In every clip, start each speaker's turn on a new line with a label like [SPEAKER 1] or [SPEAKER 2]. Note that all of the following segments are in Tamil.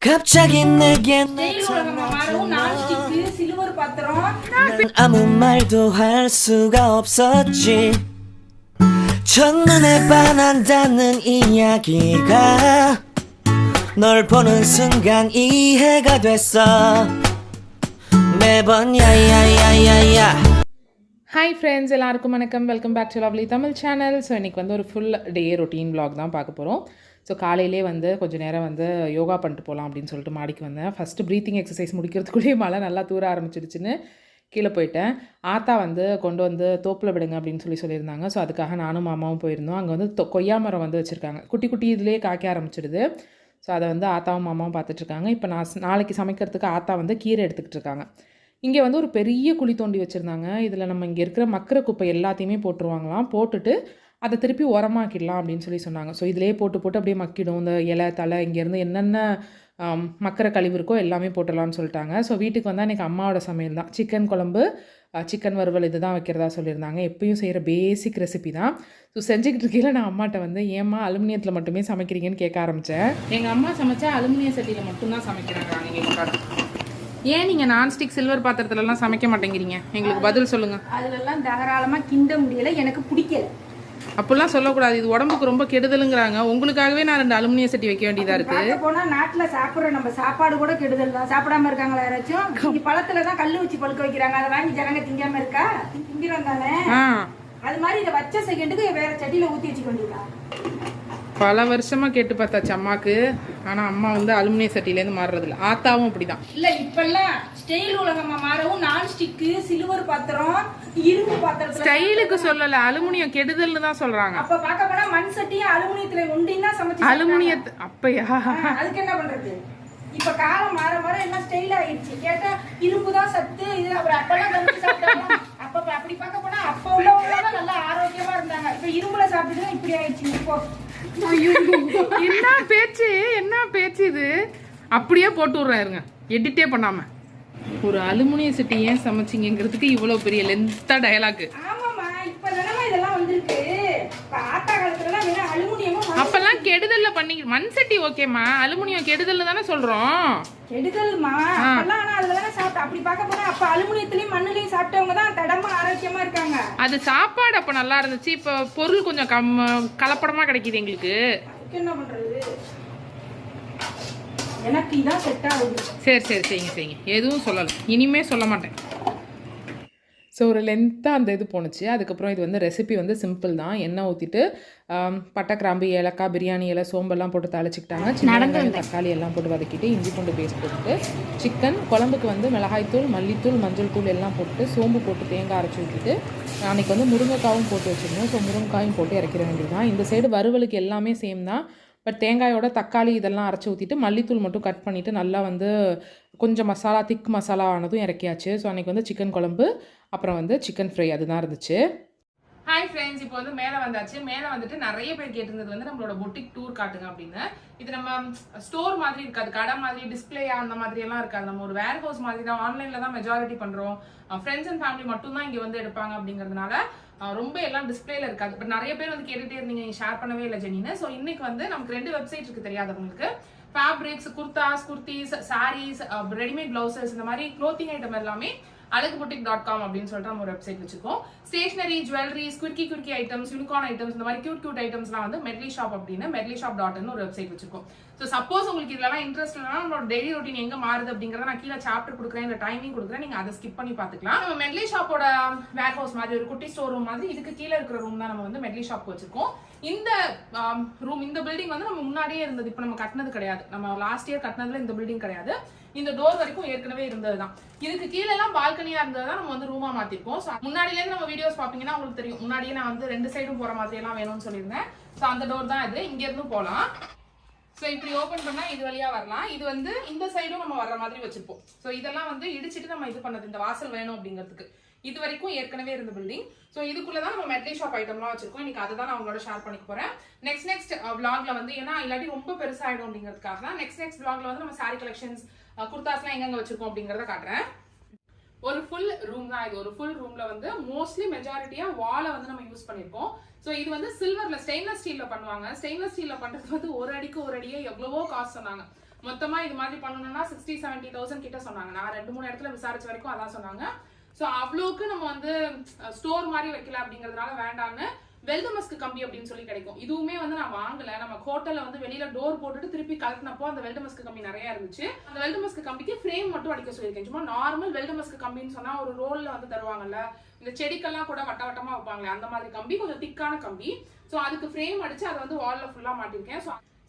[SPEAKER 1] 갑자기 내게 아무 말도 할 수가 없었지. 첫눈에 반한다는 이야기가 널 보는 순간 이해가 됐어. 매번 야야야야야.
[SPEAKER 2] Hi friends, எல்லாருக்கும் வணக்கம். Welcome back to lovely Tamil channel. So இன்றைக்கி வந்து ஒரு ஃபுல் டே ரொட்டீன் vlog தான் பார்க்க போகிறோம். ஸோ காலையிலே வந்து கொஞ்சம் நேரம் வந்து யோகா பண்ணிட்டு போகலாம் அப்படின்னு சொல்லிட்டு மாடிக்கு வந்தேன். ஃபஸ்ட்டு ப்ரீத்திங் எக்ஸசைஸ் முடிக்கிறதுக்குள்ளேயே மழை நல்லா தூர ஆரம்பிச்சிடுச்சுன்னு கீழே போயிட்டேன். ஆத்தா வந்து கொண்டு வந்து தோப்பில் விடுங்க அப்படின்னு சொல்லியிருந்தாங்க. ஸோ அதுக்காக நானும் மாமாவும் போயிருந்தோம். அங்கே வந்து கொய்யா மரம் வந்து வச்சுருக்காங்க. குட்டி குட்டி இதுலேயே காய்க்க ஆரம்பிச்சிடுது. ஸோ அதை வந்து ஆத்தாவும் மாமாவும் பார்த்துட்ருக்காங்க. இப்போ நாளைக்கு சமைக்கிறதுக்கு ஆத்தா வந்து கீரை எடுத்துக்கிட்டு இருக்காங்க. இங்கே வந்து ஒரு பெரிய குழி தோண்டி வச்சுருந்தாங்க. இதில் நம்ம இங்கே இருக்கிற மக்கிற குப்பை எல்லாத்தையுமே போட்டுருவாங்களாம். போட்டுட்டு அதை திருப்பி உரமாக்கிடலாம் அப்படின்னு சொன்னாங்க. ஸோ இதிலே போட்டு அப்படியே மக்கிடும். இந்த இலை தலை இங்கேருந்து என்னென்ன மக்கிற கழிவு இருக்கோ எல்லாமே போட்டுடலான்னு சொல்லிட்டாங்க. ஸோ வீட்டுக்கு வந்தால் இன்றைக்கி அம்மாவோட சமையல் தான். சிக்கன் குழம்பு, சிக்கன் வறுவல் இது தான் வைக்கிறதா சொல்லியிருந்தாங்க. எப்பயும் செய்கிற பேசிக் ரெசிபி தான். ஸோ செஞ்சுக்கிட்டு இருக்கையில் நான் அம்மாட்ட வந்து ஏம்மா அலுமினியத்தில் மட்டுமே சமைக்கிறீங்கன்னு கேட்க ஆரம்பித்தேன். எங்கள் அம்மா சமைச்சா அலுமினிய சட்டியில் மட்டும்தான் சமைக்கிறாங்க. நீங்கள் ஏன் நீங்கள் நான்ஸ்டிக் சில்வர் பாத்திரத்துலலாம் சமைக்க மாட்டேங்கிறீங்க? எங்களுக்கு பதில் சொல்லுங்கள்.
[SPEAKER 3] அதுலலாம் தாராளமாக கிண்ட முடியலை, எனக்கு பிடிக்கல.
[SPEAKER 2] அப்படிலாம் சொல்லக்கூடாது, இது உடம்புக்கு ரொம்ப கெடுதலுங்கிறாங்க. உங்களுக்காகவே நான் 2 அலுமினிய சட்டி வைக்க வேண்டியதாக இருக்குது.
[SPEAKER 3] போனால் நாட்டில் சாப்பிட்ற நம்ம சாப்பாடு கூட கெடுதல் தான். சாப்பிடாம இருக்காங்களா யாராச்சும்? இங்கே பழத்தில் தான் கல் வச்சு பழுக்க வைக்கிறாங்க. அதை வாங்கி ஜனங்க திங்காமல் இருக்கா? திங்கிறோம் தானே. அது மாதிரி இதை வச்ச செகண்டுக்கு வேற சட்டியில் ஊற்றி வச்சுக்க வேண்டியதா?
[SPEAKER 2] பல வருஷமாக கேட்டு பார்த்தாச்சு அம்மாவுக்கு. ஆனால் அம்மா வந்து அலுமினிய சட்டிலேருந்து மாறுறதில்ல. ஆத்தாவும் அப்படி தான்.
[SPEAKER 3] இல்லை இப்பெல்லாம் ஸ்டைல் உலகமாக மாறவும் நான்ஸ்டிக்கு சில்வர் பாத்திரம் இரும்பு பாத்திரம்
[SPEAKER 2] ஸ்டைலுக்கு சொல்லலை, அலுமினியம் கெடுதல்னு தான் சொல்கிறாங்க.
[SPEAKER 3] அப்போ பார்க்க போனால் மண் சட்டியும் அலுமினியத்தில் ஒண்டின்னா சமைச்சு
[SPEAKER 2] அலுமினியத்து அப்பையா?
[SPEAKER 3] அதுக்கு என்ன பண்ணுறது? இப்ப காலம் மாற மாற எல்லாம் ஸ்டைல் ஆயிடுச்சு. கேட்டா இரும்பு தான் சத்து. இது அப்புறம் அப்பெல்லாம் கம்பி சாப்பிட்டாங்க. அப்ப அப்படி பார்க்க போனா அப்ப உள்ளவங்க நல்லா ஆரோக்கியமா இருந்தாங்க. இப்ப இரும்புல சாப்பிட்டு இப்படி ஆயிடுச்சு. இப்போ
[SPEAKER 2] என்ன பேச்சு, என்ன பேச்சு இது? அப்படியே போட்டு விடுறேன் இருங்க, எடிட்டே பண்ணாம. ஒரு அலுமினிய சட்டி ஏன் சமைச்சிங்கிறதுக்கு இவ்வளவு பெரிய லென்த்தா டயலாக்.
[SPEAKER 3] ஆமாமா, இப்ப தானே இதெல்லாம் வந்திருக்கு. ஆத்தா காலத்துல வெறும் அலுமினியமும்
[SPEAKER 2] அப்பெல்லாம் கெடுதல்ல பண்ணி மண் சட்டி ஓகேமா, அலுமினியம் கெடுதல்ல தானே சொல்றோம்.
[SPEAKER 3] கெடுதல்மா அப்பெல்லாம். ஆனா அதுல தானே சாப்பிட்டு அப்படி பார்க்க போனா அப்ப அலுமினியத்திலயும் மண்ணுலயும் சாப்பிட்டவங்க தான் தடமா ஆரோக்கியமா இருக்காங்க.
[SPEAKER 2] அது சாப்பாடு அப்ப நல்லா இருந்துச்சு. இப்ப பொருள் கொஞ்சம் கலப்படமா கிடைக்குது எங்களுக்கு.
[SPEAKER 3] என்ன பண்றது? எனக்கு இதான் செட் ஆகுது.
[SPEAKER 2] சரி செய்யுங்க. எதுவும் சொல்லலை, இனிமே சொல்ல மாட்டேன். ஸோ ஒரு லென்த்தாக அந்த இது போணுச்சு. அதுக்கப்புறம் இது வந்து ரெசிபி வந்து சிம்பிள் தான். எண்ணெய் ஊற்றிட்டு பட்டை, கிராம்பு, ஏலக்காய், பிரியாணி இலை, சோம்பெல்லாம் போட்டு தாளிச்சிக்கிட்டாங்க. சின்ன தக்காளி எல்லாம் போட்டு வதக்கிட்டு இஞ்சி பூண்டு பேஸ்ட் போட்டுட்டு சிக்கன் குழம்புக்கு வந்து மிளகாய்த்தூள், மல்லித்தூள், மஞ்சள் தூள் எல்லாம் போட்டு சோம்பு போட்டு தேங்காய் அரைச்சி ஊற்றிட்டு அன்றைக்கி வந்து முருங்கைக்காயும் போட்டு வச்சுருந்தோம். ஸோ முருங்கைக்காயும் போட்டு இறக்கிற வேண்டியது தான். இந்த சைடு வறுவலுக்கு எல்லாமே சேம் தான். பட் தேங்காயோட தக்காளி இதெல்லாம் அரைச்சி ஊற்றிட்டு மல்லித்தூள் மட்டும் கட் பண்ணிவிட்டு நல்லா வந்து கொஞ்சம் மசாலா திக் மசாலா ஆனதும் இறக்கியாச்சு. ஸோ அன்றைக்கி வந்து சிக்கன் குழம்பு, அப்புறம் வந்து சிக்கன் ஃப்ரை அதுதான் இருந்துச்சு. ஹாய் ஃப்ரெண்ட்ஸ், இப்போ வந்து மேலே வந்தாச்சு. மேலே வந்துட்டு நிறைய பேர் கேட்டிருந்தது வந்து நம்மளோட பொட்டிக் டூர் காட்டுங்க அப்படின்னு. இது நம்ம ஸ்டோர் மாதிரி இருக்காது, கடை மாதிரி டிஸ்பிளே அந்த மாதிரி எல்லாம் இருக்காது. நம்ம ஒரு வேர் ஹவுஸ் மாதிரி தான். ஆன்லைனில் தான் மெஜாரிட்டி பண்ணுறோம். ஃப்ரெண்ட்ஸ் அண்ட் ஃபேமிலி மட்டும் தான் இங்கே வந்து எடுப்பாங்க அப்படிங்கிறதுனால ரொம்ப எல்லாம் டிஸ்பிளேல இருக்காது. பட் நிறைய பேர் வந்து கேட்டுகிட்டே இருந்தீங்க, நீ ஷேர் பண்ணவே இல்லை ஜெனின்னு. ஸோ இன்னைக்கு வந்து நமக்கு 2 வெப்சைட் இருக்கு தெரியாதவங்களுக்கு. Fabrics, kurtas, kurtis, saris, readymade blouses, இந்த மாதிரி க்ளோத்திங் ஐட்டம் எல்லாமே azhagu.com அப்படின்னு சொல்லிட்டு நம்ம ஒரு வெப்சைட் வச்சிருக்கோம். Stationery, jewelleries, quirky items, unicorn items, இந்த மாதிரி கியூட் ஐட்டம்ஸ்லாம் வந்து மெட்லி ஷாப் அப்படின்னு medlishop.in ஒரு வெப்சைட் வச்சிருக்கோம். ஸோ சப்போஸ் உங்களுக்கு இதெல்லாம் இன்ட்ரெஸ்ட் இல்லைனா நம்மளோட டெய்லி ரொட்டீன் எங்க மாறுது அப்படிங்கிறத நான் கீழே சாப்டர் கொடுக்குறேன், இந்த டைமிங் கொடுக்குறேன், நீங்க அதை ஸ்கிப் பண்ணி பார்த்துக்கலாம். நம்ம மெட்லி ஷாப்போட வேர் ஹவுஸ் மாதிரி ஒரு குட்டி ஸ்டோர் ரூம் மாதிரி இதுக்கு கீழே இருக்கிற ரூம் தான் நம்ம வந்து மெட்லி ஷாப் வச்சிருக்கோம். இந்த ரூம், இந்த பில்டிங் வந்து நம்ம முன்னாடியே இருந்தது. இப்போ நம்ம கட்டினது கிடையாது. நம்ம லாஸ்ட் இயர் கட்டினதுல இந்த பில்டிங் கிடையாது. இந்த டோர் வரைக்கும் ஏற்கனவே இருந்தது தான். இதுக்கு கீழே எல்லாம் பால்கனியா இருந்தது தான் நம்ம வந்து ரூமா மாத்திருக்கோம். ஸோ முன்னாடியிலேருந்து நம்ம வீடியோஸ் பாப்பீங்கன்னா உங்களுக்கு தெரியும். முன்னாடியே நான் வந்து 2 சைடும் போற மாதிரி எல்லாம் வேணும்னு சொல்லியிருந்தேன். ஸோ அந்த டோர் தான் இது. இங்க இருந்து போகலாம். ஸோ இப்படி ஓப்பன் பண்ணா இது வழியா வரலாம். இது வந்து இந்த சைடும் நம்ம வர்ற மாதிரி வச்சிருப்போம். ஸோ இதெல்லாம் வந்து இடிச்சிட்டு நம்ம இது பண்ணது, இந்த வாசல் வேணும் அப்படிங்கிறதுக்கு. இது வரைக்கும் ஏற்கனவே இருந்த பில்டிங். ஸோ இதுக்குள்ளதான் நம்ம மெட்லி ஷாப் ஐட்டம்லாம் வச்சிருக்கோம். இன்னைக்கு அதை தான் நான் உங்களோட ஷேர் பண்ணிக்க போறேன். நெக்ஸ்ட் vlogல வந்து, ஏன்னா இல்லாட்டி ரொம்ப பெருசாயிடும் அப்படிங்கிறதுக்காக தான் நெக்ஸ்ட் vlogல வந்து நம்ம சாரி கலெக்ஷன்ஸ், குர்தாஸ்லாம் எங்க வச்சிருக்கோம் அப்படிங்கறத காட்டுறேன். ஒரு ஃபுல் ரூம் தான் இது. ஒரு ஃபுல் ரூம்ல வந்து மோஸ்ட்லி மெஜாரிட்டியா வாலை வந்து நம்ம யூஸ் பண்ணிருக்கோம். ஸோ இது வந்து சில்வர்ல, ஸ்டெயின்லெஸ் ஸ்டீல்ல பண்ணுவாங்க. ஸ்டெயின்லெஸ் ஸ்டீல்ல பண்றது வந்து ஒரு அடியே எவ்வளவோ காஸ்ட் சொன்னாங்க. மொத்தமா இது மாதிரி பண்ணணும்னா 60-70,000 கிட்ட சொன்னாங்க. நான் 2-3 இடத்துல விசாரிச்ச வரைக்கும் அதான் சொன்னாங்க. ஸோ அவ்வளோக்கு நம்ம வந்து ஸ்டோர் மாதிரி வைக்கல அப்படிங்கிறதுனால வேண்டான்னு வெல்டமஸ்க்கு கம்பி அப்படின்னு சொல்லி கிடைக்கும். இதுவுமே வந்து நான் வாங்கல. நம்ம ஹோட்டல்ல வந்து வெளியில டோர் போட்டுட்டு திருப்பி கலட்டினப்போ அந்த வெல்டமஸ்க்கு கம்பி நிறைய இருந்துச்சு. அந்த வெல்டமஸ்க்கு கம்பிக்கு ஃப்ரேம் மட்டும் அடிக்க சொல்லியிருக்கேன். சும்மா நார்மல் வெல்டமஸ்க்கு கம்பின்னு சொன்னா ஒரு ரோல்ல வந்து தருவாங்கல்ல, இந்த செடிக்கெல்லாம் கூட வட்ட வட்டமா வைப்பாங்களே அந்த மாதிரி கம்பி, கொஞ்சம் திக்கான கம்பி. ஸோ அதுக்கு ஃப்ரேம் அடிச்சு அதை வந்து வால்ல ஃபுல்லா மாட்டிருக்கேன்.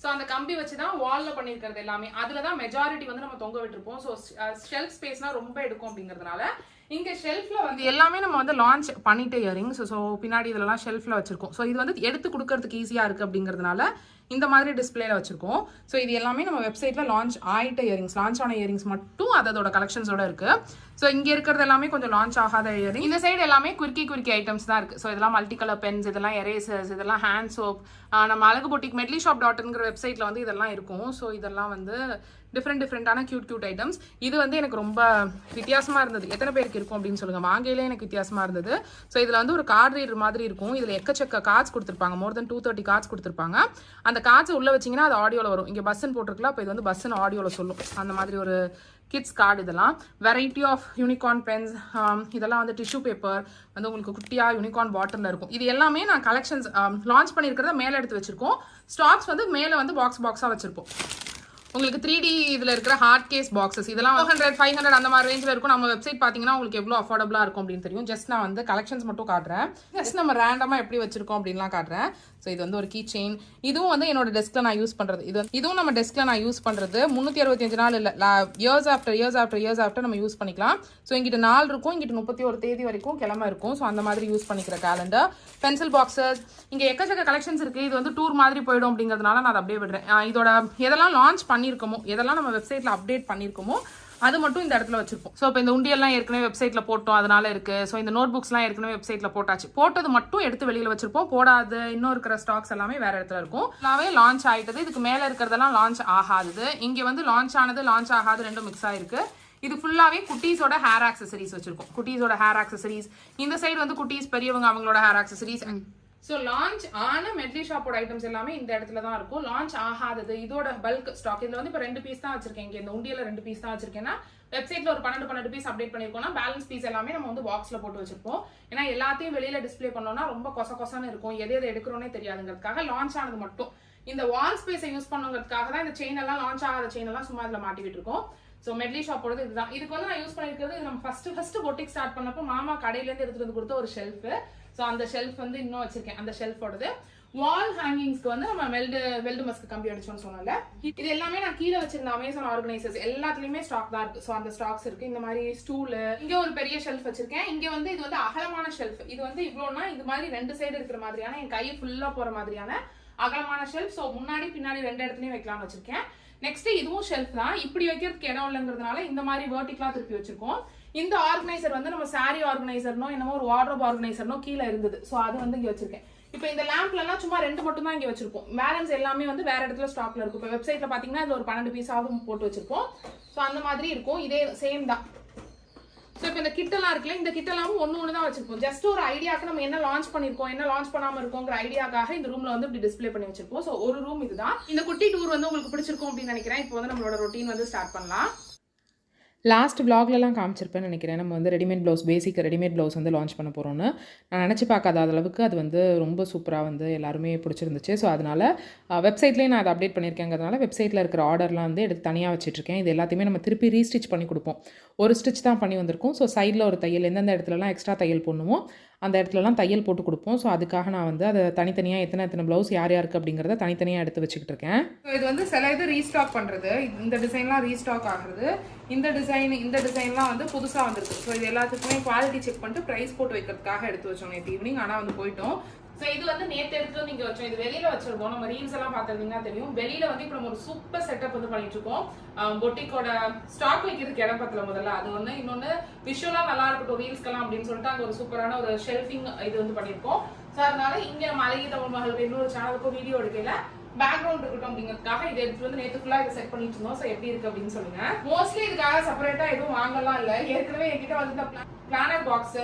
[SPEAKER 2] ஸோ அந்த கம்பி வச்சுதான் வால்ல பண்ணிருக்கிறது எல்லாமே. அதுலதான் மெஜாரிட்டி வந்து நம்ம தொங்க விட்டுருப்போம். ஸோ ஷெல்ஃப் ஸ்பேஸ்னா ரொம்ப எடுக்கும் அப்படிங்கிறதுனால இங்க ஷெல்ஃப்ல வந்து எல்லாமே நம்ம வந்து லான்ச் பண்ணிட்டு இயரிங்ஸ். ஸோ பின்னாடி இதெல்லாம் ஷெல்ஃப்ல வச்சிருக்கோம். ஸோ இது வந்து எடுத்து கொடுக்கறதுக்கு ஈஸியா இருக்கு அப்படிங்கிறதுனால இந்த மாதிரி டிஸ்பிளேல வச்சிருக்கோம். ஸோ இது எல்லாமே நம்ம வெப்சைட்ல லான்ச் ஆயிட்ட இயரிங்ஸ், லான்ச் ஆன இயரிங்ஸ் மட்டும் அதோட கலெக்ஷன்ஸோட இருக்கு. ஸோ இங்க இருக்கிறது எல்லாமே கொஞ்சம் லான்ச் ஆகாத இயரிங். இந்த சைடு எல்லாமே குறுக்கி ஐட்டம்ஸ் தான் இருக்கு. ஸோ இதெல்லாம் மல்டி கலர் பென்ஸ், இதெல்லாம் எரேசர்ஸ், இதெல்லாம் ஹேண்ட் சோப். நம்ம அழகு பொட்டிக் shorturl.atங்கிற வெப்சைட்ல வந்து இதெல்லாம் இருக்கும். ஸோ இதெல்லாம் வந்து டிஃப்ரெண்டான கியூட் ஐட்டம்ஸ். இது வந்து எனக்கு ரொம்ப வித்தியாசமா இருந்தது. எத்தனை பேருக்கு இருக்கும் அப்படின்னு சொல்லுங்க. வாங்கையிலே எனக்கு வித்தியாசமா இருந்தது. ஸோ இதுல வந்து ஒரு கார்டு ரீடர் மாதிரி இருக்கும். இதுல எக்கச்சக்க கார்ட்ஸ் கொடுத்துருப்பாங்க. மோர் தென் 230 கார்ட்ஸ் கொடுத்துருப்பாங்க. அந்த கார்ட்ஸ் உள்ள வச்சிங்கன்னா அது ஆடியோல வரும். இங்க பஸ்ன்னு போட்டிருக்கலாம். இப்போ இது வந்து பஸ்ன்னு ஆடியோல சொல்லும். அந்த மாதிரி ஒரு கிட்ஸ் கார்டு. இதெல்லாம் வெரைட்டி ஆஃப் யூனிகார்ன் பென்ஸ். இதெல்லாம் வந்து டிஷ்யூ பேப்பர் வந்து உங்களுக்கு குட்டியா யூனிகார்ன் பாட்டில் இருக்கும். இது எல்லாமே நான் கலெக்ஷன்ஸ் லான்ச் பண்ணியிருக்கிறத மேலே எடுத்து வச்சிருக்கோம். ஸ்டாக்ஸ் வந்து மேலே வந்து பாக்ஸா வச்சிருப்போம். உங்களுக்கு 3D இதுல இருக்கிற ஹார்ட் கேஸ் பாக்ஸஸ் இதெல்லாம் 400-500 அந்த மாதிரி ரேஞ்சில் இருக்கும். நம்ம வெப்சைட் பார்த்தீங்கன்னா உங்களுக்கு எவ்வளோ அஃபோர்டபுளாக இருக்கும் அப்படின்னு தெரியும். ஜஸ்ட் நான் வந்து கலெக்ஷன்ஸ் மட்டும் காட்டுறேன். ஜஸ்ட் நம்ம ரேண்டமாக எப்படி வச்சிருக்கோம் அப்படின்லாம் காட்டுறேன். ஸோ இது வந்து ஒரு கீ செயின். இதுவும் வந்து என்னோட டெஸ்க்ல நான் யூஸ் பண்றது. இதுவும் நம்ம டெஸ்க்ல நான் யூஸ் பண்றது 365 நாள் இல்லை, இயர்ஸ் ஆஃப்டர் நம்ம யூஸ் பண்ணிக்கலாம். ஸோ இங்கிட்ட 4 இருக்கும், இங்கிட்ட 31 தேதி வரைக்கும் கிழமை இருக்கும். ஸோ அந்த மாதிரி யூஸ் பண்ணிக்கிற கேலண்டர். பென்சில் பாக்ஸஸ் இங்க எக்கச்சக்க கலெக்ஷன்ஸ் இருக்கு. இது வந்து டூர் மாதிரி போயிடும் அப்படிங்கிறதுனால நான் அதை அப்படியே விடுறேன். இதோட எதெல்லாம் லான்ச் பண்ணியிருக்கோமோ, எதெல்லாம் நம்ம வெப்சைட்ல அப்டேட் பண்ணியிருக்கோமோ அது மட்டும் இந்த இடத்துல வச்சிருப்போம். ஸோ இப்போ இந்த உண்டியெல்லாம் ஏற்கனவே வெப்சைட்ல போட்டோம், அதனால இருக்கு. ஸோ இந்த நோட் புக்ஸ்லாம் ஏற்கனவே வெப்சைட்ல போட்டாச்சு. போட்டது மட்டும் எடுத்து வெளியில வச்சிருப்போம். போடாது இன்னும் இருக்கிற ஸ்டாக்ஸ் எல்லாமே வேற இடத்துல இருக்கும். எல்லாமே லான்ச் ஆயிட்டது. இதுக்கு மேல இருக்கிறதெல்லாம் லான்ச் ஆகாது. இங்க வந்து லான்ச் ஆனது லான்ச் ஆகாது ரெண்டும் மிக்ஸ் ஆயிருக்கு. இது ஃபுல்லாவே குட்டீஸோட ஹேர் ஆக்சசரிஸ் வச்சிருக்கோம். குட்டீஸோட ஹேர் ஆக்சசரிஸ். இந்த சைடு வந்து குட்டீஸ் பெரியவங்க அவங்களோட ஹேர் ஆக்சசரிஸ். ஸோ லான்ச் ஆன மெட்லி ஷாப்போட ஐட்டம்ஸ் எல்லாமே இந்த இடத்துல தான் இருக்கும். லான்ச் ஆகாதது இதோட பல்க் ஸ்டாக். இதுல வந்து இப்போ 2 பீஸ் தான் வச்சிருக்கேன். இங்க இந்த உண்டியல 2 பீஸ் தான் வச்சிருக்கேன்னா வெப்சைட்ல ஒரு 12 பீஸ் அப்டேட் பண்ணிருக்கோம்னா பேலன்ஸ் பீஸ் எல்லாமே நம்ம வந்து பாக்ஸ்ல போட்டு வச்சிருப்போம். ஏன்னா எல்லாத்தையும் வெளியில டிஸ்பிளே பண்ணோம்னா ரொம்ப கொசன்னு இருக்கும். எதை எடுக்கிறோன்னே தெரியாதுங்கிறதுக்காக லான்ச் ஆனது மட்டும் இந்த வால் ஸ்பேஸை யூஸ் பண்ணுங்கிறதுக்காக தான் இந்த செயின் எல்லாம் லான்ச் ஆகாத செயின் எல்லாம் சும்மா இதுல மாட்டிக்கிட்டு இருக்கோம். ஸோ மெட்லி ஷாப்போட இதுதான். இதுக்கு வந்து நான் யூஸ் பண்ணிருக்கிறது இது நம்ம ஃபர்ஸ்ட் பொட்டிக் ஸ்டார்ட் பண்ணப்போ மாமா கடையில இருந்து எடுத்துட்டு வந்து கொடுத்த ஒரு ஷெல்ஃப். ஸோ அந்த ஷெல்ஃப் வந்து இன்னும் வச்சிருக்கேன். அந்த ஷெல்ஃபோடது வால் ஹேங்கிங்ஸ்க்கு வந்து நம்ம வெல்டமஸ்க்கு கம்பி அடிச்சோம்னு சொன்னோம்ல, இது எல்லாமே நான் கீழே வச்சிருந்த அமேசான் ஆர்கனைசர்ஸ் எல்லாத்துலயுமே ஸ்டாக் தான் இருக்கு. ஸோ அந்த ஸ்டாக்ஸ் இருக்கு. இந்த மாதிரி ஸ்டூலு, இங்க ஒரு பெரிய ஷெல்ஃப் வச்சிருக்கேன். இங்க வந்து இது வந்து அகலமான ஷெல்ஃப். இது வந்து இவ்வளோனா இது மாதிரி 2 சைடு இருக்கிற மாதிரியான என் கை ஃபுல்லா போற மாதிரியான அகலமான ஷெல்ஃப். ஸோ முன்னாடி பின்னாடி 2 இடத்துலயும் வைக்கலாம்னு வச்சிருக்கேன். நெக்ஸ்ட் இதுவும் ஷெல்ஃப் தான். இப்படி வைக்கிறதுக்கு இடம் இல்லைங்கிறதுனால இந்த மாதிரி வெர்டிகலா திருப்பி வச்சிருக்கோம். இந்த ஆர்கனைசர் வந்து நம்ம சாரி ஆர்கனைசர்னோ என்னமோ ஒரு வார்ட்ரோப் ஆர்கனைசர்னோ கீழே இருந்தது. ஸோ அது வந்து இங்க வச்சிருக்கேன். இப்போ இந்த லேம்ப்லாம் சும்மா 2 மட்டும் தான் இங்க வச்சிருப்போம். பேலன்ஸ் எல்லாமே வந்து வேற இடத்துல ஸ்டாக்ல இருக்கும். இப்போ வெப்சைட்ல பாத்தீங்கன்னா இதுல ஒரு 12 பீஸாவும் போட்டு வச்சிருப்போம். ஸோ அந்த மாதிரி இருக்கும். இதே சேம் தான். ஸோ இப்போ இந்த கிட்டெல்லாம் இருக்குல்ல, இந்த கிட்டெல்லாம் ஒன்று தான் வச்சிருப்போம். ஜஸ்ட் ஒரு ஐடியாக்கு நம்ம என்ன லான்ச் பண்ணிருக்கோம், என்ன லான்ச் பண்ணாம இருக்கோங்கிற ஐடியாக்காக இந்த ரூம்ல வந்து இப்படி டிஸ்பிளே பண்ணி வச்சிருப்போம். ஸோ ஒரு ரூம் இதுதான். இந்த குட்டி டூர் வந்து உங்களுக்கு பிடிச்சிருக்கும் அப்படின்னு நினைக்கிறேன். இப்போ வந்து நம்மளோட ரொட்டீன் வந்து ஸ்டார்ட் பண்ணலாம். லாஸ்ட் விளாக்லலாம் காமிச்சிருப்பேன்னு நினைக்கிறேன். நம்ம வந்து ரெடிமேட் ப்ளவுஸ், பேசிக் ரெடிமேட் ப்ளவுஸ் வந்து லான்ச் பண்ண போகிறோன்னு. நான் நினச்சி பார்க்காத அளவுக்கு அது வந்து ரொம்ப சூப்பராக வந்து எல்லாருமே பிடிச்சிருந்துச்சு. ஸோ அதனால் வெப்சைட்லேயே நான் அதை அப்டேட் பண்ணியிருக்கேங்கிறதுனால வெப்சைட்டில் இருக்கிற ஆர்டர்லாம் வந்து எடுத்து தனியாக வச்சுட்ருக்கேன். இது எல்லாத்தையுமே நம்ம திருப்பி ரீஸ்டிச் பண்ணி கொடுப்போம். ஒரு ஸ்டிச் தான் பண்ணி வந்திருக்கும். ஸோ சைடில் ஒரு தையல், எந்தெந்த இடத்துலலாம் எக்ஸ்ட்ரா தையல் போடணுமோ அந்த இடத்துலலாம் தையல் போட்டு கொடுப்போம். ஸோ அதுக்காக நான் வந்து அதை தனித்தனியாக எத்தனை ப்ளவுஸ் யாருக்கு அப்படிங்கிறத தனித்தனியாக எடுத்து வச்சுக்கிட்டு இருக்கேன். ஸோ இது வந்து சில இது ரீஸ்டாக் பண்ணுறது, இந்த டிசைன்லாம் ரீஸ்டாக் ஆகுறது, இந்த டிசைன்லாம் வந்து புதுசாக வந்துருக்கு. ஸோ இது எல்லாத்துக்குமே குவாலிட்டி செக் பண்ணிட்டு ப்ரைஸ் போட்டு வைக்கிறதுக்காக எடுத்து வச்சோம் நேற்று ஈவினிங். ஆனால் வந்து போயிட்டோம். ஸோ இது வந்து நேற்று எடுத்து வந்து இங்கே வச்சோம். இது வெளியில் வச்சிருக்கோம். நம்ம ரீல்ஸ் எல்லாம் பார்த்துருந்தீங்கன்னா தெரியும். வெளியில் வந்து இப்போ நம்ம ஒரு சூப்பர் செட்டப் வந்து பண்ணிட்டு இருக்கோம். பொட்டிக்கோட ஸ்டாக் வைக்கிறதுக்கு இடம் பத்தல முதல்ல அது ஒன்று. இன்னொன்று விஷுவலாக நல்லா இருக்கட்டும் ரீல்ஸ்க்கெல்லாம் அப்படின்னு சொல்லிட்டு அங்கே ஒரு சூப்பரான ஒரு ஷெல்ஃபிங் இது வந்து பண்ணியிருக்கோம். ஸோ அதனால இங்கே நம்ம அழகிய தமிழ் மகள் இன்னொரு சேனலுக்கும் வீடியோ எடுக்கல, பேக்ரவுண்ட் இருக்கட்டும் அப்படிங்கிறதுக்காக இதை எடுத்து வந்து நேற்று ஃபுல்லாக இதை செட் பண்ணிட்டு இருந்தோம். ஸோ எப்படி இருக்கு அப்படின்னு சொல்லுங்க. மோஸ்ட்லி இதுக்காக செப்பரேட்டா எதுவும் வாங்கலாம் இல்லை. ஏற்கனவே என்கிட்ட வந்து இந்த பிளானர் பாக்ஸ்,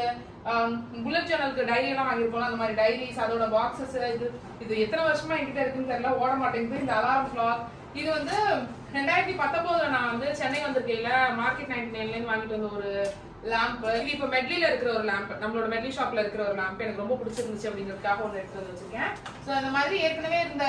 [SPEAKER 2] புல்லட் ஜர்னலுக்கு டைரி எல்லாம் வாங்கியிருக்கோம். அந்த மாதிரி டைரிஸ், அதோட பாக்ஸஸ், இது எத்தனை வருஷமா என்கிட்ட இருக்குன்னு தெரியல, ஓட மாட்டேங்குது. இந்த அலாரம் கிளாக், இது வந்து 2019 நான் வந்து சென்னை வந்திருக்கையில மார்க்கெட் 99ல வாங்கிட்டு வந்த ஒரு லேம்ப். இது இப்போ மெட்லில இருக்கிற ஒரு லேம்ப், நம்மளோட மெட்லி ஷாப்ல இருக்கிற ஒரு லேம்ப் எனக்கு ரொம்ப பிடிச்சிருந்துச்சு அப்படிங்கிறதுக்காக ஒன்று எடுத்து வந்து வச்சிருக்கேன். ஸோ அந்த மாதிரி ஏற்கனவே இந்த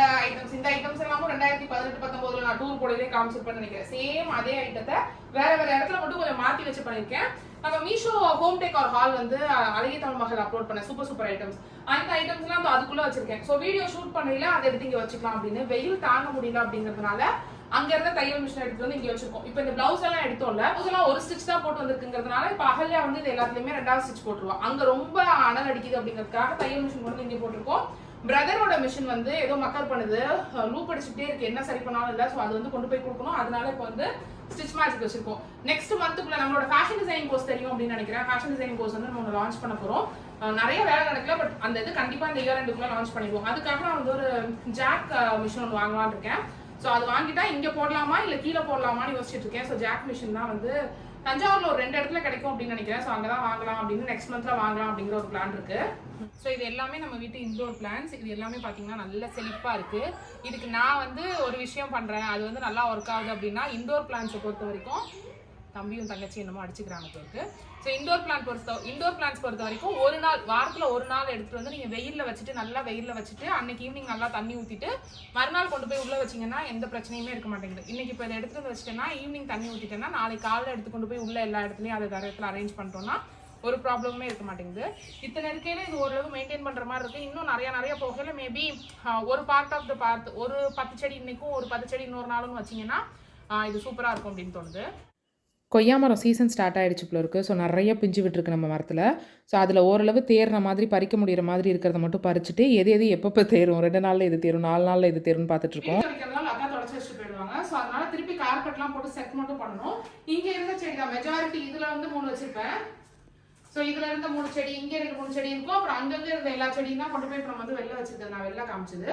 [SPEAKER 2] ஐட்டம்ஸ் எல்லாமும் 2018-19 நான் டூர் போடவே காமிச்சிருப்பேன்னு நினைக்கிறேன். சேம் அதே ஐட்டத்தை வேற இடத்துல மட்டும் கொஞ்சம் மாத்தி வச்சு பண்ணிருக்கேன். நம்ம மீஷோ ஹோம் டெக்கார் ஹால் வந்து அழகிய தமிழ் மகள் அப்லோட் பண்ண சூப்பர் ஐட்டம்ஸ், அந்த ஐட்டம்ஸ் எல்லாம் அதுக்குள்ள வச்சிருக்கேன். ஸோ வீடியோ ஷூட் பண்ணல அதை எடுத்து இங்க வச்சுக்கலாம் அப்படின்னு, வெயில் தாங்க முடியல அப்படிங்கிறதுனால அங்க இருந்த தையல் மிஷின் எடுத்து வந்து இங்க வச்சிருக்கோம். இப்போ இந்த பிளவுஸ் எல்லாம் எடுத்தோம்ல, பிளவுஸ் எல்லாம் ஒரு ஸ்டிச் தான் போட்டு வந்திருக்குங்கிறதுனால இப்ப அகல்யா வந்து இது எல்லாத்துலயுமே 2வது ஸ்டிச் போட்டுருவா. அங்க ரொம்ப அனல் அடிக்குது அப்படிங்கிறதுக்காக தையல் மிஷின் வந்து இங்க போட்டிருக்கோம். பிரதரோட மிஷின் வந்து ஏதோ மக்கர் பண்ணுது, லூப் அடிச்சுட்டே இருக்கு, என்ன சரி பண்ணாலும் இல்லை. ஸோ அது வந்து கொண்டு போய் கொடுக்கணும். அதனால இப்போ வந்து ஸ்டிச் மேஜிக் வச்சிருக்கோம். நெக்ஸ்ட் மந்த்துக்குள்ள நம்மளோட ஃபேஷன் டிசைனிங் கோர்ஸ் தெரியும் அப்படின்னு நினைக்கிறேன். ஃபேஷன் டிசைனிங் கோர்ஸ் வந்து நம்ம லான்ச் பண்ண போறோம். நிறைய வேலை நடக்கல, பட் அந்த இது கண்டிப்பா இந்த இயர் எண்டுக்குள்ள லான்ச் பண்ணிடுவோம். அதுக்காக நான் வந்து ஒரு ஜாக் மிஷின் ஒன்று வாங்கலாம்னு இருக்கேன். ஸோ அது வாங்கிட்டா இங்க போடலாமா இல்ல கீழே போடலாமான்னு யோசிச்சுட்டு இருக்கேன். ஸோ ஜாக் மிஷின் தான் வந்து தஞ்சாவூர்ல ஒரு 2 இடத்துல கிடைக்கும் அப்படின்னு நினைக்கிறேன். ஸோ அங்கதான் வாங்கலாம் அப்படின்னு, நெக்ஸ்ட் மந்த்ல வாங்கலாம் அப்படிங்கிற ஒரு பிளான் இருக்கு. ஸோ இது எல்லாமே நம்ம வீட்டு இன்டோர் பிளான்ஸ். இது எல்லாமே பாத்தீங்கன்னா நல்ல செழிப்பா இருக்கு. இதுக்கு நான் வந்து ஒரு விஷயம் பண்றேன், அது வந்து நல்லா ஒர்க் ஆகுது அப்படின்னா, இன்டோர் பிளான்ஸை பொறுத்த வரைக்கும் தம்பியும் தங்கச்சி என்னமோ அடிச்சுக்கிறாங்க போயிருக்கு. ஸோ இன்டோர் பிளான்ஸ் பொறுத்த வரைக்கும் ஒரு நாள், வாரத்தில் ஒரு நாள் எடுத்துட்டு வந்து நீங்கள் வெயிலில் வச்சுட்டு, நல்லா வெயிலில் வச்சுட்டு, அன்னைக்கு ஈவினிங் நல்லா தண்ணி ஊற்றிட்டு மறுநாள் கொண்டு போய் உள்ளே வச்சிங்கன்னா எந்த பிரச்சனையுமே இருக்க மாட்டேங்குது. இன்னைக்கு இப்போ இதை எடுத்துட்டு வந்து வச்சுட்டேன்னா, ஈவினிங் தண்ணி ஊற்றிட்டேன்னா, நாளைக்கு காலையில் எடுத்து கொண்டு போய் உள்ள எல்லா இடத்துலையும் அதை தரத்தில் அரேஞ்ச் பண்ணிட்டோம்னா ஒரு ப்ராப்ளமே இருக்க மாட்டேங்குது. இத்தனை இருக்கையில இது ஓரளவு மெயின்டைன் பண்ற மாதிரி இருக்கு. இன்னும் நிறைய போகல, மேபி ஒரு பார்ட் ஆஃப் த பார்ட், ஒரு 10 செடி இன்னைக்கும், ஒரு 10 செடி இன்னொரு நாளும் வச்சிங்கன்னா இது சூப்பராக இருக்கும் அப்படின்னு தோணுது. கொய்யா மரம் சீசன் ஸ்டார்ட் ஆகிடுச்சு போல இருக்குது. ஸோ நிறைய பிஞ்சு விட்டுருக்கு நம்ம மரத்தில். ஸோ அதில் ஓரளவு தேர்ன மாதிரி பறிக்க முடிகிற மாதிரி இருக்கிறத மட்டும் பறிச்சுட்டு, எது எப்போ தேரும், 2 நாளில் இது தேரும், 4 நாளில் இது தேரும்னு பார்த்துட்ருக்கோம். அக்கா தொடச்சி வச்சுட்டு போயிடுவாங்க. ஸோ அதனால திருப்பி கார்பெட்லாம் போட்டு செட் மட்டும் பண்ணணும். இங்கே இருந்த செடி தான் மெஜாரிட்டி. இதில் வந்து 3 வச்சிருப்பேன். ஸோ இதில் இருந்த 3 செடி, இங்கே இருக்க 3 செடி இருக்கும். அப்புறம் அங்கங்கே இருந்த எல்லா செடியும் தான் கொண்டு போய் இப்போ நம்ம வந்து வெளில வச்சிருக்கேன். நான் வெளில காமிச்சது.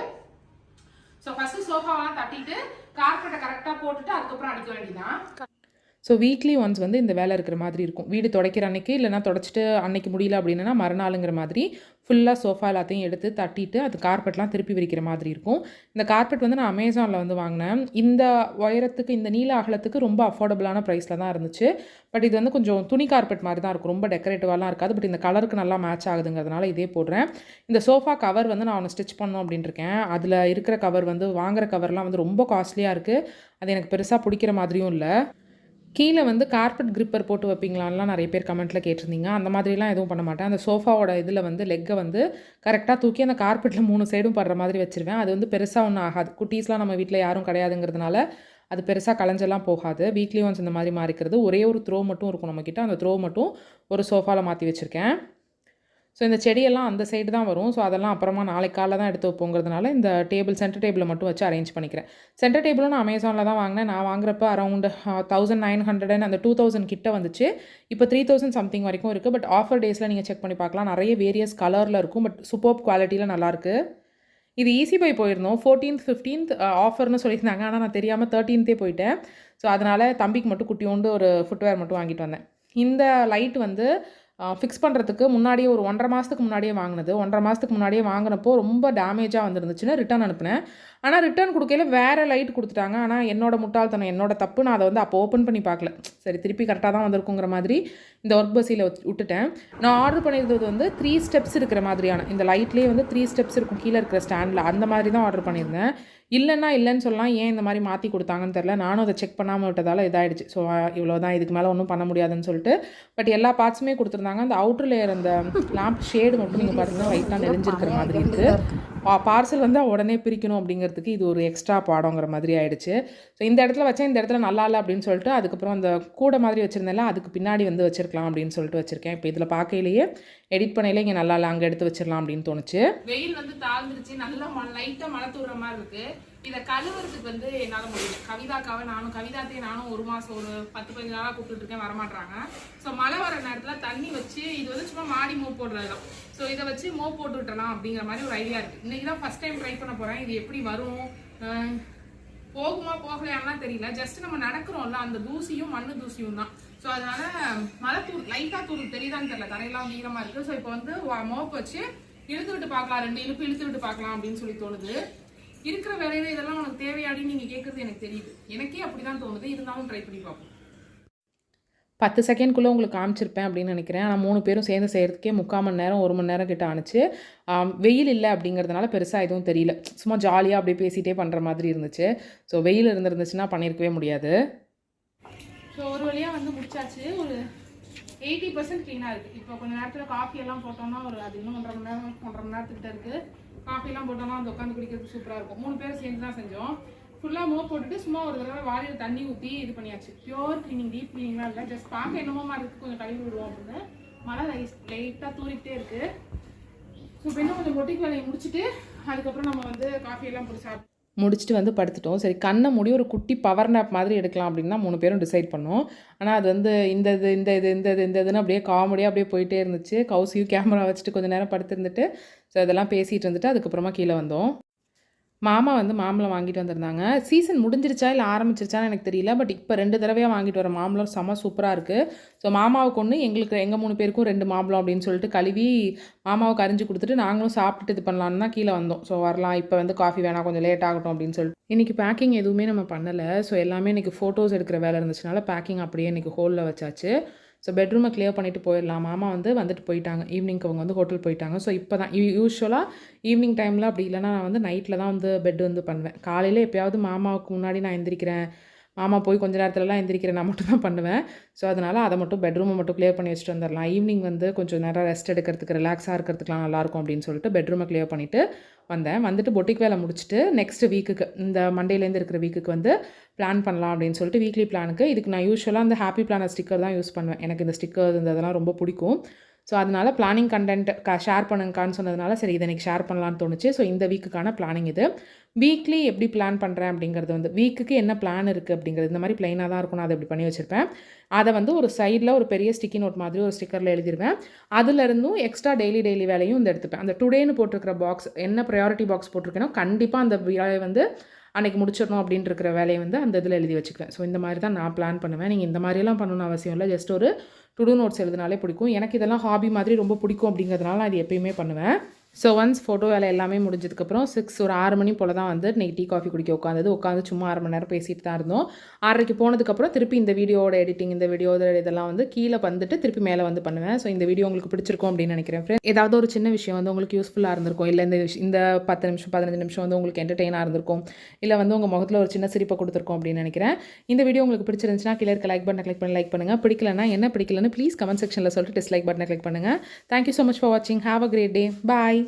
[SPEAKER 2] ஸோ ஃபர்ஸ்ட் சோஃபாவெல்லாம் தட்டிட்டு கார்பெட்டை கரெக்டாக போட்டுட்டு அதுக்கப்புறம் அடிக்க வேண்டியதான். ஸோ வீக்லி ஒன்ஸ் வந்து இந்த வேலை இருக்கிற மாதிரி இருக்கும். வீடு துடைக்கிற அன்னைக்கு, இல்லைனா தொடச்சிட்டு அன்னைக்கு முடியல அப்படின்னா மறுநாளுங்கிற மாதிரி ஃபுல்லாக சோஃபா எல்லாத்தையும் எடுத்து தட்டிட்டு அது கார்பெட்லாம் திருப்பி விரிக்கிற மாதிரி இருக்கும். இந்த கார்பெட் வந்து நான் அமேசானில் வந்து வாங்கினேன். இந்த உயரத்துக்கு, இந்த நீல அகலத்துக்கு ரொம்ப அஃபோர்டபுளான ப்ரைஸில் தான் இருந்துச்சு. பட் இது வந்து கொஞ்சம் துணி கார்பெட் மாதிரி தான் இருக்கும், ரொம்ப டெக்கரேட்டிவாலாம் இருக்காது. பட் இந்த கலருக்கு நல்லா மேட்ச் ஆகுதுங்கிறதுனால இதே போடுறேன். இந்த சோஃபா கவர் வந்து நான் ஒன்று ஸ்டிச் பண்ணணும் அப்படின்ட்டு இருக்கேன். அதில் இருக்கிற கவர் வந்து வாங்குகிற கவர்லாம் வந்து ரொம்ப காஸ்ட்லியாக இருக்குது. அது எனக்கு பெருசாக பிடிக்கிற மாதிரியும் இல்லை. கீழே வந்து கார்பெட் கிரிப்பர் போட்டு வைப்பீங்களான்லாம் நிறைய பேர் கமெண்ட்டில் கேட்டிருந்தீங்க. அந்த மாதிரிலாம் எதுவும் பண்ண மாட்டேன். அந்த சோஃபாவோட இதில் வந்து லெக்கை வந்து கரெக்டாக தூக்கி அந்த கார்பெட்டில் 3 சைடும் படுற மாதிரி வச்சுருவேன். அது வந்து பெருசாக ஒன்றும் ஆகாது. குட்டீஸ்லாம் நம்ம வீட்டில் யாரும் கிடையாதுங்கிறதுனால அது பெருசாக கலைஞ்செல்லாம் போகாது. வீக்லி ஒன்ஸ் இந்த மாதிரி மாறிக்கிறது. ஒரே ஒரு த்ரோ மட்டும் இருக்கும் நம்மக்கிட்ட. அந்த த்ரோ மட்டும் ஒரு சோஃபாவில் மாற்றி வச்சுருக்கேன். ஸோ இந்த செடியெல்லாம் அந்த சைடு தான் வரும். ஸோ அதெல்லாம் அப்புறமா நாளைக்கு காலைல தான் எடுத்து வைப்போங்கிறதுனால இந்த சென்டர் டேபிளை மட்டும் வச்சு அரேஞ்ச் பண்ணிக்கிறேன். சென்டர் டேபிளும் நான் அமேசானில் தான் வாங்கினேன். நான் வாங்குறப்ப அரௌண்ட் 1900 அந்த 2000 கிட்ட வந்துச்சு. இப்போ 3000 சம்திங் வரைக்கும் இருக்குது. பட் ஆஃபர் டேஸில் நீங்கள் செக் பண்ணி பார்க்கலாம். நிறைய வேரியஸ் கலரில் இருக்கும். பட் சூப்பர் குவாலிட்டியில் நல்லாயிருக்கு. இது ஈஸி பை போயிருந்தோம். 14th 15th ஆஃபர்னு சொல்லியிருந்தாங்க. ஆனால் நான் தெரியாமல் 13th போயிட்டேன். ஸோ அதனால் தம்பிக்கு மட்டும் குட்டியோண்டு ஒரு ஃபுட்வேர் மட்டும் வாங்கிட்டு வந்தேன். இந்த லைட் வந்து ஃபிக்ஸ் பண்ணுறதுக்கு முன்னாடியே ஒரு 1.5 மாதத்துக்கு முன்னாடியே வாங்கினது. 1.5 மாதத்துக்கு முன்னாடியே வாங்கினப்போ ரொம்ப டேமேஜாக வந்துருந்துச்சுன்னு ரிட்டர்ன் அனுப்பினேன். ஆனால் ரிட்டர்ன் கொடுக்கையில வேறு லைட் கொடுத்துட்டாங்க. ஆனால் என்னோட முட்டாள்தனம், என்னோட தப்பு. நான் அதை வந்து அப்போ ஓப்பன் பண்ணி பார்க்கல. சரி திருப்பி கரெக்டாக தான் வந்திருக்குங்கிற மாதிரி இந்த ஒர்க் பஸ்ஸில் விட்டுட்டேன். நான் ஆர்டர் பண்ணியிருந்தது வந்து 3 ஸ்டெப்ஸ் இருக்கிற மாதிரியான, இந்த லைட்லேயே வந்து 3 ஸ்டெப்ஸ் இருக்கும் கீழே இருக்கிற ஸ்டாண்டில், அந்த மாதிரி தான் ஆர்டர் பண்ணியிருந்தேன். இல்லைன்னு சொல்லலாம். ஏன் இந்த மாதிரி மாற்றி கொடுத்தாங்கன்னு தெரில. நானும் அதை செக் பண்ணாமல் விட்டதால் இதாகிடுச்சு. ஸோ இவ்வளோ தான், இதுக்கு மேலே ஒன்றும் பண்ண முடியாதுன்னு சொல்லிட்டு. பட் எல்லா பார்ட்ஸுமே கொடுத்துருந்தாங்க. அந்த அவுட்டர் லேயர், அந்த லேம்ப் ஷேடு மட்டும் நீங்கள் பார்த்தீங்கன்னா லைட்டாக நெறிஞ்சிருக்கிற மாதிரி இருக்குது. பார்சல் வந்து உடனே பிரிக்கணும் அப்படிங்கிறதுக்கு இது ஒரு எக்ஸ்ட்ரா பாடங்கிற மாதிரி ஆகிடுச்சு. ஸோ இந்த இடத்துல வச்சேன், இந்த இடத்துல நல்லா இல்லை அப்படின்னு சொல்லிட்டு அதுக்கப்புறம் அந்த கூடை மாதிரி வச்சுருந்தேன்ல, அதுக்கு பின்னாடி வந்து வச்சிருக்கலாம் அப்படின்னு சொல்லிட்டு வச்சுருக்கேன். இப்போ இதில் பார்க்கையிலேயே எடிட் பண்ணையில இங்கே நல்லா இல்லை, அங்கே எடுத்து வச்சிடலாம் அப்படின்னு தோணுச்சு. வெயில் வந்து தாழ்ந்துருச்சு, நல்லா லைட்டாக மழை தூடுற மாதிரி இருக்குது. இதை கழுவுறதுக்கு வந்து என்னால் முடியல. கவிதாத்தையும் நானும் 1 மாதம் ஒரு 10-15 நாளாக கூப்பிட்டு இருக்கேன், வரமாட்டாங்க. ஸோ மழை வர நேரத்தில் தண்ணி வச்சு, இது வந்து சும்மா மாடி மோப் போடுறது தான். ஸோ இதை வச்சு மோப் போட்டு விட்டலாம் அப்படிங்கிற மாதிரி ஒரு ஐடியா இருக்குது. இன்றைக்கி தான் ஃபஸ்ட் டைம் ட்ரை பண்ண போகிறேன். இது எப்படி வரும், போகுமா போகலையான்லாம் தெரியல. ஜஸ்ட் நம்ம நடக்கிறோம்ல, அந்த தூசியும் மண்ணு தூசியும் தான். ஸோ அதனால மழை தூள் லைட்டாக தூள் தெரியுதான்னு தெரியல, தரையெல்லாம் ஈரமாக இருக்குது. ஸோ இப்போ வந்து மோப் வச்சு இழுத்து விட்டு பார்க்கலாம், 2 இழுத்து விட்டு பார்க்கலாம் அப்படின்னு சொல்லி தோணுது. இருக்கிற வேலையில் இதெல்லாம் உனக்கு தேவையாடின்னு நீங்கள் கேட்குறது எனக்கு தெரியுது. எனக்கே அப்படி தான் தோணுது. இருந்தாலும் ட்ரை பண்ணி பார்ப்போம். 10 செகண்ட்குள்ளே உங்களுக்கு காமிச்சிருப்பேன் அப்படின்னு நினைக்கிறேன். ஆனால் 3 பேரும் சேர்ந்து செய்கிறதுக்கே 3/4 மணி நேரம் 1 மணி நேரம் கிட்ட ஆணுச்சு. வெயில் இல்லை அப்படிங்கிறதுனால பெருசாக எதுவும் தெரியல. சும்மா ஜாலியாக அப்படியே பேசிகிட்டே பண்ணுற மாதிரி இருந்துச்சு. ஸோ வெயில் இருந்துருந்துச்சுன்னா பண்ணியிருக்கவே முடியாது. ஸோ ஒரு வழியாக வந்து முடிச்சாச்சு. ஒரு 80% க்ளீனாக இருக்குது. இப்போ கொஞ்சம் நேரத்தில் காஃபியெல்லாம் போட்டோம்னா அது இன்னும் 1.5 மணி நேரத்துக்கிட்ட இருக்குது. காஃபிலாம் போட்டோம்னா அந்த உட்காந்து குடிக்கிறதுக்கு சூப்பராக இருக்கும். 3 பேரும் சேர்ந்து தான் செஞ்சோம். ஃபுல்லாக மோப் போட்டுட்டு சும்மா ஒரு தடவை வாளியில் தண்ணி ஊற்றி இது பண்ணியாச்சு. பியூர் க்ளீனிங், டீப் க்ளீனிங்லாம் இல்லை. ஜஸ்ட் பார்க்க என்னமோ மாதிரி இருக்குது, கொஞ்சம் கழுவி விடுவோம் அப்படின்னு. மழை லைட்டாக தூரிக்கிட்டே இருக்குது. ஸோ இப்போ இன்னும் கொஞ்சம் பொட்டிக் வேலையை முடிச்சுட்டு அதுக்கப்புறம் நம்ம வந்து காஃபியெல்லாம் போட்டு சாப்பிட்டு முடிச்சுட்டு வந்து படுத்துட்டோம். சரி, கண்ணை மூடி ஒரு குட்டி பவர் நேப் மாதிரி எடுக்கலாம் அப்படின்னு தான் 3 பேரும் டிசைட் பண்ணோம். ஆனால் அது வந்து இந்த இதுன்னு அப்படியே காமெடியாக அப்படியே போயிட்டே இருந்துச்சு. கௌசியும் கேமரா வச்சுட்டு கொஞ்சம் நேரம் படுத்துருந்துட்டு ஸோ இதெல்லாம் பேசிகிட்டு இருந்துட்டு அதுக்கப்புறமா கீழே வந்தோம். மாமா வந்து மாம்பழம் வாங்கிட்டு வந்திருந்தாங்க. சீசன் முடிஞ்சிருச்சா இல்லை ஆரம்பிச்சிருச்சான்னு எனக்கு தெரியல. பட் இப்போ 2 தடவையாக வாங்கிட்டு வர மாம்பழம் செம்ம சூப்பராக இருக்குது. ஸோ மாமாவுக்கு ஒன்று, எங்கள் 3 பேருக்கும் 2 மாம்பழம் அப்படின்னு சொல்லிட்டு கழுவி மாமாவுக்கு அரிஞ்சு கொடுத்துட்டு நாங்களும் சாப்பிட்டுட்டு இது பண்ணலான்னு தான் கீழே வந்தோம். ஸோ வரலாம், இப்போ வந்து காஃபி வேணாம், கொஞ்சம் லேட் ஆகட்டும் அப்படின்னு சொல்லிட்டு. இன்றைக்கி பேக்கிங் எதுவுமே நம்ம பண்ணலை. ஸோ எல்லாமே இன்றைக்கி ஃபோட்டோஸ் எடுக்கிற வேலை இருந்துச்சுனால பேக்கிங் அப்படியே இன்றைக்கி ஹோலில் வச்சாச்சு. ஸோ பெட்ரூமை கிளியர் பண்ணிவிட்டு போயிடலாம். மாமா வந்துட்டு போயிட்டாங்க. ஈவினிங்க்கு அவங்க வந்து ஹோட்டல் போயிட்டாங்க. ஸோ இப்போ தான் யூஸ்வலாக ஈவினிங் டைமில் அப்படி இல்லைனா நான் வந்து நைட்டில் தான் வந்து பெட் வந்து பண்ணுவேன். காலையில் எப்போயாவது மாமாவுக்கு முன்னாடி நான் எந்திரிக்கிறேன், மாமா போய் கொஞ்சம் நேரத்துலலாம் எந்திரிக்கிறேன், நான் மட்டும் தான் பண்ணுவேன். ஸோ அதனால் அதை மட்டும் பெட்ரூமை மட்டும் கிளியர் பண்ணி வச்சுட்டு வந்துடலாம். ஈவினிங் வந்து கொஞ்சம் நேரம் ரெஸ்ட் எடுக்கிறதுக்கு, ரிலாக்ஸாக இருக்கிறதுக்குலாம் நல்லாயிருக்கும் அப்படின்னு சொல்லிட்டு பெட்ரூமை கிளியர் பண்ணிவிட்டு வந்துட்டு பொட்டிக் வேலை முடிச்சுட்டு நெக்ஸ்ட் வீக்குக்கு, இந்த மண்டேலேருந்து இருக்கிற வீக்குக்கு வந்து பிளான் பண்ணலாம் அப்படின்னு சொல்லிட்டு வீக்லி பிளானுக்கு இதுக்கு நான் யூஸ்வலாக அந்த ஹாப்பி பிளானர் ஸ்டிக்கர் தான் யூஸ் பண்ணுவேன். எனக்கு இந்த ஸ்டிக்கர் இந்த இதெல்லாம் ரொம்ப பிடிக்கும். ஸோ அதனால் பிளானிங் கண்டென்ட் ஷேர் பண்ணுங்கக்கான்னு சொன்னதுனால சரி இதை எனக்கு ஷேர் பண்ணலான்னு தோணுச்சு. ஸோ இந்த வீக்குக்கான பிளானிங் இது. வீக்லி எப்படி பிளான் பண்ணுறேன் அப்படிங்கிறது வந்து வீக்குக்கு என்ன பிளான் இருக்குது அப்படிங்கிறது இந்த மாதிரி ப்ளைனாக தான் இருக்கும். நான் அதை இப்படி பண்ணி வச்சுருப்பேன். அதை வந்து ஒரு சைடில் ஒரு பெரிய ஸ்டிக்கி நோட் மாதிரி ஒரு ஸ்டிக்கரில் எழுதிடுவேன். அதுலேருந்தும் எக்ஸ்ட்ரா டெய்லி வேலையும் வந்து எடுத்துப்பேன். அந்த டுடேன்னு போட்டிருக்கிற பாக்ஸ், என்ன ப்ரையாரிட்டி பாக்ஸ் போட்டிருக்கேனோ கண்டிப்பாக அந்த வேலையை வந்து அன்றைக்கி முடிச்சிடணும் அப்படின்ட்டு இருக்கிற வேலையை வந்து அந்த இதில் எழுதி வச்சுக்குவேன். ஸோ இந்த மாதிரி தான் நான் பிளான் பண்ணுவேன். நீங்கள் இந்த மாதிரியெல்லாம் பண்ணணும்னு அவசியம் இல்லை. ஜஸ்ட் ஒரு டு நோட்ஸ் எழுதினாலே பிடிக்கும். எனக்கு இதெல்லாம் ஹாபி மாதிரி ரொம்ப பிடிக்கும் அப்படிங்கிறதுனால நான் இது எப்பயுமே பண்ணுவேன். ஸோ ஒன்ஸ் ஃபோட்டோ வேலை எல்லாமே முடிஞ்சதுக்கப்புறம் ஒரு 6 மணி போல் தான் வந்து இன்றைக்கி டீ காஃபி குடிக்க உட்காந்து சும்மா 1/2 மணி நேரம் பேசிட்டு தான் இருந்தோம். 6:30 போனதுக்கப்புறம் திருப்பி இந்த வீடியோட எடிட்டிங், இந்த வீடியோட இதெல்லாம் வந்து கீழே வந்துட்டு திருப்பி மேலே வந்து பண்ணுவேன். ஸோ இந்த வீடியோ உங்களுக்கு பிடிச்சிருக்கும் அப்படின்னு நினைக்கிறேன் ஃப்ரெண்ட். ஏதாவது ஒரு சின்ன விஷயம் வந்து உங்களுக்கு யூஸ்ஃபுல்லாக இருந்திருக்கும், இல்லை இந்த 10 நிமிஷம் 15 நிமிஷம் வந்து உங்களுக்கு என்டர்டெயினாக இருந்திருக்கும், இல்லை வந்து உங்கள் முகத்தில் ஒரு சின்ன சிரிப்பை கொடுத்துருக்கோம் அப்படின்னு நினைக்கிறேன். இந்த வீடியோ உங்களுக்கு பிடிச்சிருந்துச்சுன்னா கீழே இருக்க லைக் பட்டனை கிளிக் பண்ணி லைக் பண்ணுங்கள். பிடிக்கலன்னா என்ன பிடிக்கலன்னு ப்ளீஸ் கமெண்ட் செக்ஷனில் சொல்லிட்டு டிஸ்லைக் பட்டனை கிளிக் பண்ணுங்கள். தேங்க்யூ ஸோ மச் ஃபார் வாட்சிங். Have a great day. Bye.